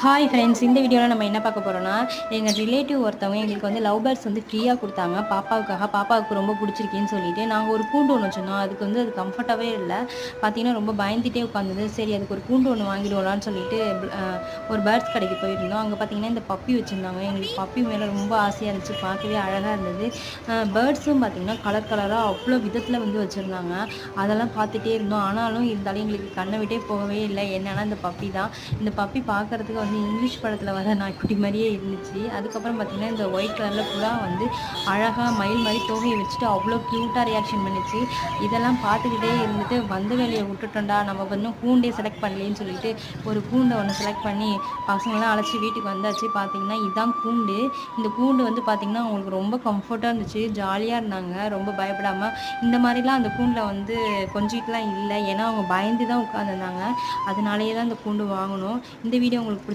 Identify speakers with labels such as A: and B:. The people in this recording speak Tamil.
A: ஹாய் ஃப்ரெண்ட்ஸ், இந்த வீடியோவில் நம்ம என்ன பார்க்க போகிறோம்னா, எங்கள் ரிலேட்டிவ் ஒருத்தவங்க எங்களுக்கு வந்து லவ் பேர்ட்ஸ் வந்து ஃப்ரீயாக கொடுத்தாங்க பாப்பாவுக்காக. பாப்பாவுக்கு ரொம்ப பிடிச்சிருக்கேன்னு சொல்லிட்டு நாங்கள் ஒரு கூண்டு ஒன்று வச்சுருந்தோம். அதுக்கு வந்து அது கம்ஃபர்ட்டாகவே இல்லை. பார்த்தீங்கன்னா ரொம்ப பயந்துகிட்டே உட்காந்துது. சரி, அதுக்கு ஒரு கூண்டு ஒன்று வாங்கிடுவோம்லான்னு சொல்லிட்டு ஒரு பேர்ட்ஸ் கடைக்கு போயிருந்தோம். அங்கே பார்த்தீங்கன்னா இந்த பப்பி வச்சுருந்தாங்க. எங்களுக்கு பப்பி மேலே ரொம்ப ஆசையாக இருந்துச்சு, பார்க்கவே அழகாக இருந்தது. பேர்ட்ஸும் பார்த்தீங்கன்னா கலர் கலராக அவ்வளோ விதத்தில் வந்து வச்சுருந்தாங்க. அதெல்லாம் பார்த்துட்டே இருந்தோம். ஆனாலும் இருந்தாலும் எங்களுக்கு கண்ணை விட்டே போகவே இல்லை. என்னன்னா இந்த பப்பி தான். இந்த பப்பி பார்க்குறதுக்கு வந்து இங்கிலீஷ் படத்தில் வர நாய்க்குட்டி மாதிரியே இருந்துச்சு. அதுக்கப்புறம் பார்த்திங்கன்னா இந்த ஒயிட் கலரில் புறா வந்து அழகாக மயில் மாதிரி தோகையை வச்சுட்டு அவ்வளோ க்யூட்டாக ரியாக்ஷன் பண்ணிச்சு. இதெல்லாம் பார்த்துக்கிட்டே இருந்துட்டு வந்த வேலையை விட்டுட்டோம்டா, நம்ம வந்து கூண்டே செலக்ட் பண்ணலேன்னு சொல்லிட்டு ஒரு கூண்டை ஒன்று செலக்ட் பண்ணி பசங்களாம் அழைச்சி வீட்டுக்கு வந்தாச்சு. பார்த்திங்கன்னா இதுதான் கூண்டு. இந்த கூண்டு வந்து பார்த்திங்கன்னா அவங்களுக்கு ரொம்ப கம்ஃபர்ட்டாக இருந்துச்சு, ஜாலியாக இருந்தாங்க, ரொம்ப பயப்படாமல். இந்த மாதிரிலாம் அந்த கூண்டில் வந்து கொஞ்சிட்டுலாம் இல்லை, ஏன்னா அவங்க பயந்து தான் உட்காந்துருந்தாங்க. அதனாலேயே தான் இந்த கூண்டு வாங்கணும். இந்த வீடியோ உங்களுக்கு